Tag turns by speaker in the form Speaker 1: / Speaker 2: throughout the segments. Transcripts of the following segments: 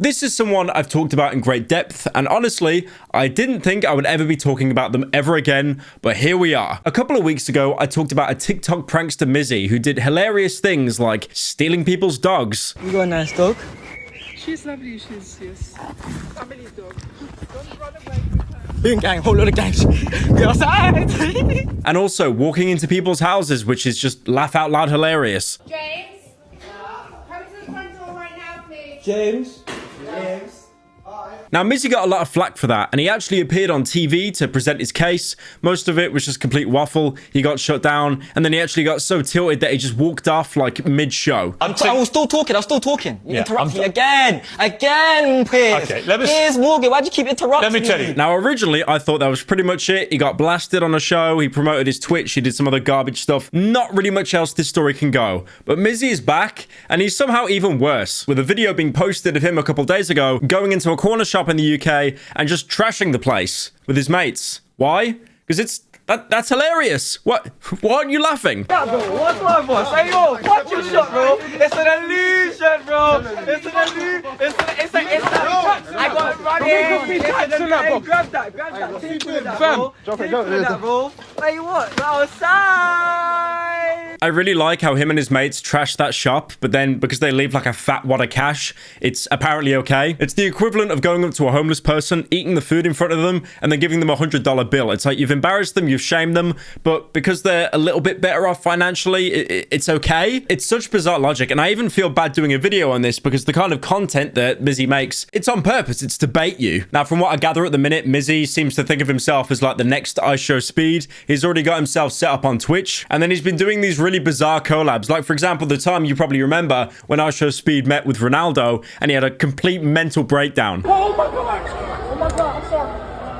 Speaker 1: This is someone I've talked about in great depth, and honestly, I didn't think I would ever be talking about them ever again, but here we are. A couple of weeks ago, I talked about a TikTok prankster Mizzy who did hilarious things like stealing people's dogs.
Speaker 2: You got a nice dog?
Speaker 3: She's lovely, she's family dog. Don't run away.
Speaker 2: Boom gang, whole lot of gangs. We outside.
Speaker 1: And also walking into people's houses, which is just laugh out loud hilarious.
Speaker 4: James, come to the front door right now, please.
Speaker 2: James.
Speaker 1: Now, Mizzy got a lot of flack for that, and he actually appeared on TV to present his case. Most of it was just complete waffle. He got shut down, and then he actually got so tilted that he just walked off like mid-show.
Speaker 2: I was still talking. You interrupt me again, Piers.
Speaker 5: Okay, let me...
Speaker 2: Piers Morgan, why'd you keep interrupting me?
Speaker 5: Let me tell you.
Speaker 1: Now, originally, I thought that was pretty much it. He got blasted on a show, he promoted his Twitch, he did some other garbage stuff. Not really much else this story can go. But Mizzy is back, and he's somehow even worse, with a video being posted of him a couple days ago, going into a corner shop in the UK and just trashing the place with his mates. Why? Because that's hilarious. What are you laughing?
Speaker 2: Yeah, bro, what's my boss? Hey, yo, watch your shot, bro. It's an illusion, bro. It's an illusion. It's I got it running. Hey, grab that. Keep doing that, bro. Keep doing that, bro. Hey, what? We're outside.
Speaker 1: I really like how him and his mates trash that shop, but then because they leave like a fat wad of cash, it's apparently okay. It's the equivalent of going up to a homeless person, eating the food in front of them, and then giving them $100 bill. It's like you've embarrassed them, you've shamed them, but because they're a little bit better off financially, it's okay. It's such bizarre logic, and I even feel bad doing a video on this because the kind of content that Mizzy makes, it's on purpose. It's to bait you. Now, from what I gather at the minute, Mizzy seems to think of himself as like the next I Show Speed. He's already got himself set up on Twitch, and then he's been doing these really bizarre collabs. Like, for example, the time you probably remember when I Show Speed met with Ronaldo, and he had a complete mental breakdown.
Speaker 3: Oh my god! Oh my god, I'm sorry.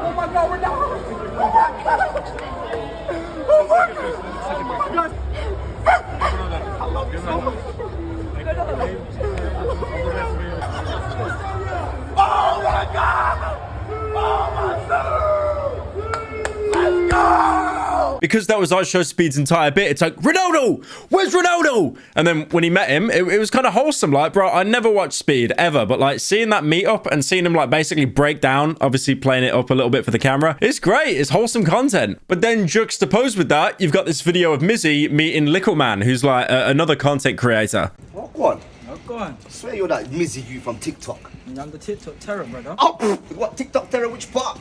Speaker 3: Oh my god, we're down. Oh my god! Oh my god! I love you so much. Oh my god! Oh my god! Let's go!
Speaker 1: Because that was I Show Speed's entire bit. It's like, Ronaldo! Where's Ronaldo? And then when he met him, it was kind of wholesome. Like, bro, I never watched Speed, ever. But, like, seeing that meetup and seeing him, like, basically break down, obviously playing it up a little bit for the camera, it's great. It's wholesome content. But then juxtaposed with that, you've got this video of Mizzy meeting Little Man, who's, like, another content creator.
Speaker 6: What? Go on.
Speaker 2: Go on.
Speaker 6: I swear you're that Mizzy you from TikTok.
Speaker 2: I'm the TikTok terror, brother.
Speaker 6: Oh, what? TikTok terror? Which part?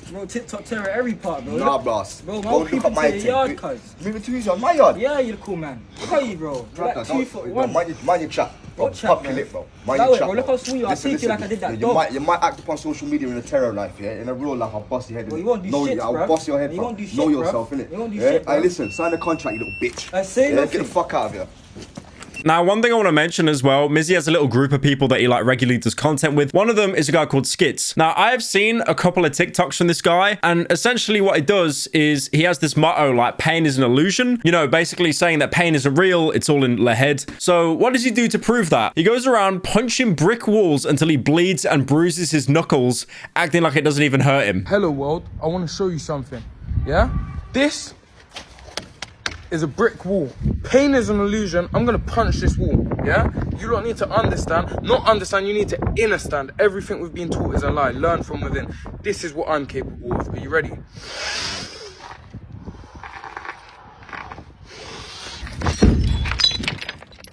Speaker 2: Bro, TikTok terror every part, bro.
Speaker 6: Nah, boss.
Speaker 2: Bro,
Speaker 6: Go
Speaker 2: my people to your yard, cuz.
Speaker 6: Moving to his yard, my yard.
Speaker 2: Yeah, you're the cool man. Look at you, bro. You're like 2'1".
Speaker 6: Mind your chat.
Speaker 2: What chat,
Speaker 6: Pop
Speaker 2: bro?
Speaker 6: your lip, bro.
Speaker 2: That
Speaker 6: Mind your
Speaker 2: way,
Speaker 6: chat,
Speaker 2: bro. Look how smooth you are. I take you like I did that dog.
Speaker 6: You might act upon social media in a terror life, yeah? In a real life, I'll bust your head.
Speaker 2: Bro, you won't do shit,
Speaker 6: I'll
Speaker 2: bruv.
Speaker 6: bust your head,
Speaker 2: You
Speaker 6: bro.
Speaker 2: won't do shit,
Speaker 6: Know
Speaker 2: bruv.
Speaker 6: yourself, innit?
Speaker 2: You won't do
Speaker 6: yeah?
Speaker 2: shit, bruv.
Speaker 6: Hey, listen, sign the contract, you little bitch.
Speaker 2: I say nothing.
Speaker 6: Get the fuck out of here.
Speaker 1: Now, one thing I want to mention as well, Mizzy has a little group of people that he like regularly does content with. One of them is a guy called Skits. Now, I have seen a couple of TikToks from this guy, and essentially what he does is he has this motto like pain is an illusion. You know, basically saying that pain isn't real, it's all in the head. So what does he do to prove that? He goes around punching brick walls until he bleeds and bruises his knuckles, acting like it doesn't even hurt him.
Speaker 7: Hello world, I want to show you something. Yeah? This is a brick wall. Pain is an illusion. I'm gonna punch this wall. Yeah? You don't need to understand. Not understand, you need to understand. Everything we've been taught is a lie. Learn from within. This is what I'm capable of. Are you ready?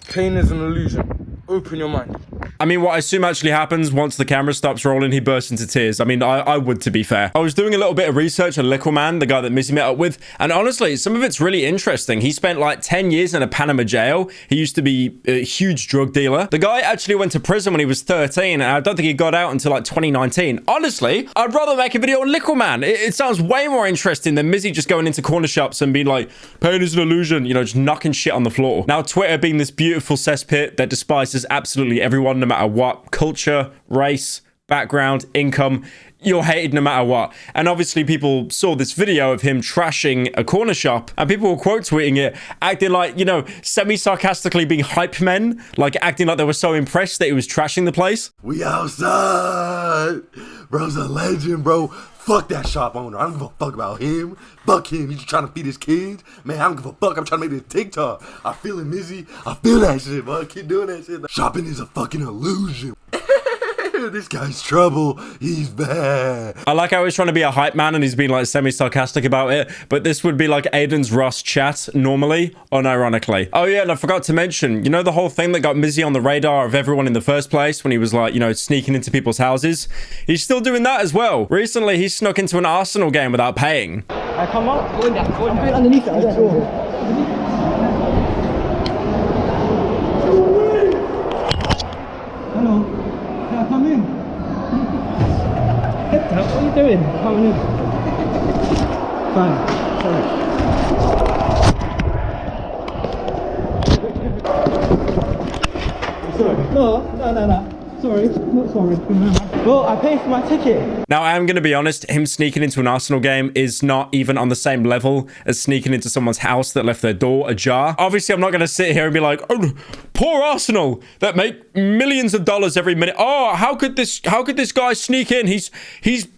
Speaker 7: Pain is an illusion. Open your mind.
Speaker 1: I mean, what I assume actually happens once the camera stops rolling, he bursts into tears. I mean, I would, to be fair. I was doing a little bit of research on Little Man, the guy that Mizzy met up with, and honestly, some of it's really interesting. He spent like 10 years in a Panama jail. He used to be a huge drug dealer. The guy actually went to prison when he was 13, and I don't think he got out until like 2019. Honestly, I'd rather make a video on Little Man. It sounds way more interesting than Mizzy just going into corner shops and being like, pain is an illusion, you know, just knocking shit on the floor. Now, Twitter being this beautiful cesspit that despises absolutely everyone, no matter what, culture, race, background, income, you're hated no matter what. And obviously people saw this video of him trashing a corner shop, and people were quote tweeting it, acting like, you know, semi-sarcastically being hype men, like acting like they were so impressed that he was trashing the place.
Speaker 8: We outside. Bro's a legend, bro. Fuck that shop owner. I don't give a fuck about him. Fuck him. He's just trying to feed his kids. Man, I don't give a fuck. I'm trying to make this TikTok. I feel it, Mizzy. I feel that shit, bro. Keep doing that shit. Shopping is a fucking illusion. This guy's trouble. He's bad.
Speaker 1: I like how he's trying to be a hype man and he's being like semi-sarcastic about it, but this would be like Aiden's Ross chat normally, unironically. Oh yeah, and I forgot to mention, you know the whole thing that got Mizzy on the radar of everyone in the first place when he was like, you know, sneaking into people's houses? He's still doing that as well. Recently, he snuck into an Arsenal game without paying.
Speaker 2: I come out. Go in there. Go in there. Underneath it. Hello. Yeah, come in. What are you doing? Coming in. Fine. Sorry. Sorry. No. Sorry. Not sorry. Well, I paid for my ticket.
Speaker 1: Now, I am going to be honest, him sneaking into an Arsenal game is not even on the same level as sneaking into someone's house that left their door ajar. Obviously, I'm not going to sit here and be like, oh, poor Arsenal that make millions of dollars every minute. Oh, how could this guy sneak in? He's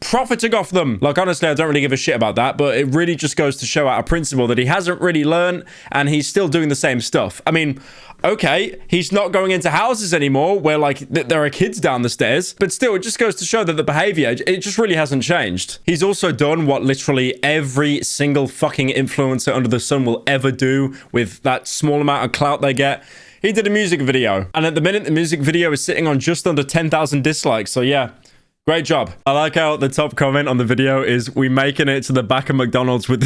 Speaker 1: profiting off them. Like, honestly, I don't really give a shit about that, but it really just goes to show out a principle that he hasn't really learned and he's still doing the same stuff. I mean, okay, he's not going into houses anymore where like there are kids down the stairs, but still it just goes to show that the behavior, it just really hasn't changed. He's also done what literally every single fucking influencer under the sun will ever do with that small amount of clout they get. He did a music video, and at the minute the music video is sitting on just under 10,000 dislikes, so yeah. Great job. I like how the top comment on the video is, we making it to the back of McDonald's with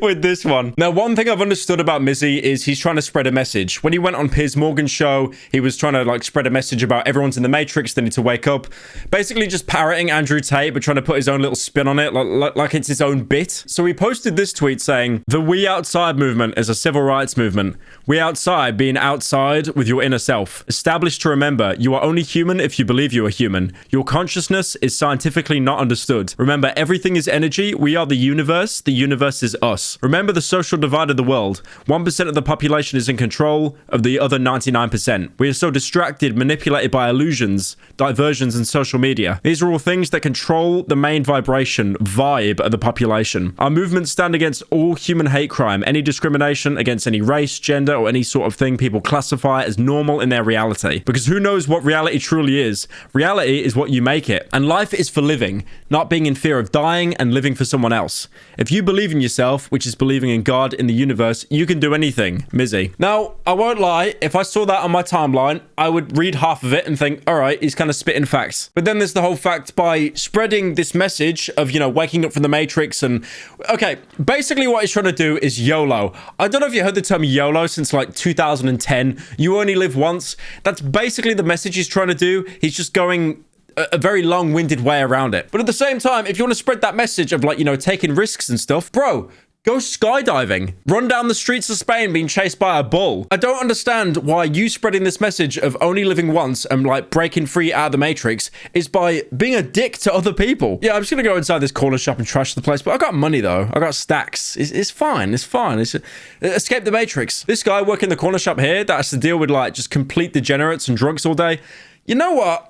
Speaker 1: with this one. Now, one thing I've understood about Mizzy is he's trying to spread a message. When he went on Piers Morgan's show, he was trying to like spread a message about everyone's in the Matrix, they need to wake up. Basically just parroting Andrew Tate, but trying to put his own little spin on it, like it's his own bit. So he posted this tweet saying, the We Outside movement is a civil rights movement. We outside being outside with your inner self. Established to remember, you are only human if you believe you are human. Your consciousness is scientifically not understood. Remember, everything is energy. We are the universe. The universe is us. Remember the social divide of the world. 1% of the population is in control of the other 99%. We are so distracted, manipulated by illusions, diversions, and social media. These are all things that control the main vibration, vibe of the population. Our movements stand against all human hate crime, any discrimination against any race, gender, or any sort of thing people classify as normal in their reality. Because who knows what reality truly is? Reality is what you make it. And life is for living, not being in fear of dying and living for someone else. If you believe in yourself, which is believing in God, in the universe, you can do anything. Mizzy. Now, I won't lie, if I saw that on my timeline, I would read half of it and think, all right, he's kind of spitting facts. But then there's the whole fact by spreading this message of, you know, waking up from the Matrix and, okay, basically what he's trying to do is YOLO. I don't know if you heard the term YOLO since like 2010. You only live once. That's basically the message he's trying to do. He's just going a very long-winded way around it. But at the same time, if you want to spread that message of like, you know, taking risks and stuff, bro, go skydiving. Run down the streets of Spain being chased by a bull. I don't understand why you spreading this message of only living once and like breaking free out of the Matrix is by being a dick to other people. Yeah, I'm just gonna go inside this corner shop and trash the place, but I got money though. I got stacks. It's fine. It's fine. Escape the Matrix. This guy working the corner shop here that has to deal with like just complete degenerates and drugs all day. You know what?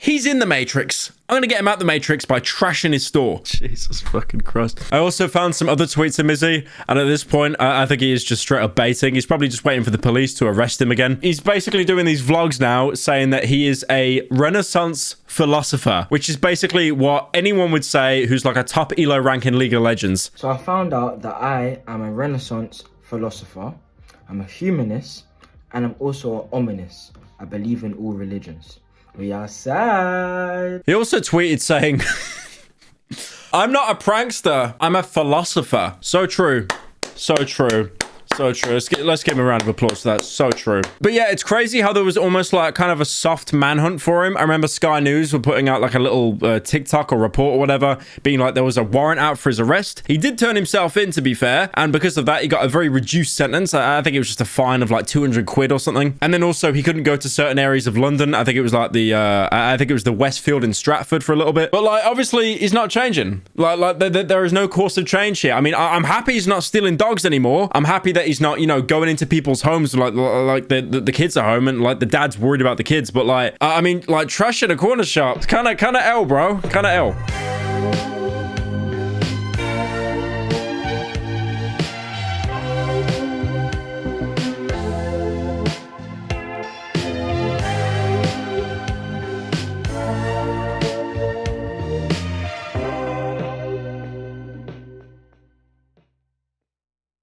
Speaker 1: He's in the Matrix. I'm going to get him out the Matrix by trashing his store. Jesus fucking Christ. I also found some other tweets of Mizzy, and at this point, I think he is just straight up baiting. He's probably just waiting for the police to arrest him again. He's basically doing these vlogs now saying that he is a Renaissance philosopher, which is basically what anyone would say who's like a top ELO rank in League of Legends.
Speaker 5: So I found out that I am a Renaissance philosopher, I'm a humanist, and I'm also an ominous. I believe in all religions. We are sad.
Speaker 1: He also tweeted saying, I'm not a prankster, I'm a philosopher. So true. So true. So true. Let's give him a round of applause for that. So true. But yeah, it's crazy how there was almost like kind of a soft manhunt for him. I remember Sky News were putting out like a little TikTok or report or whatever, being like there was a warrant out for his arrest. He did turn himself in, to be fair, and because of that, he got a very reduced sentence. I think it was just a fine of like 200 quid or something. And then also he couldn't go to certain areas of London. I think it was like I think it was the Westfield in Stratford for a little bit. But like, obviously, he's not changing. Like there is no course of change here. I mean, I'm happy he's not stealing dogs anymore. I'm happy that he's not, you know, going into people's homes like the kids are home and like the dad's worried about the kids. But like, I mean, like trash in a corner shop. It's kind of L, bro. Kind of L.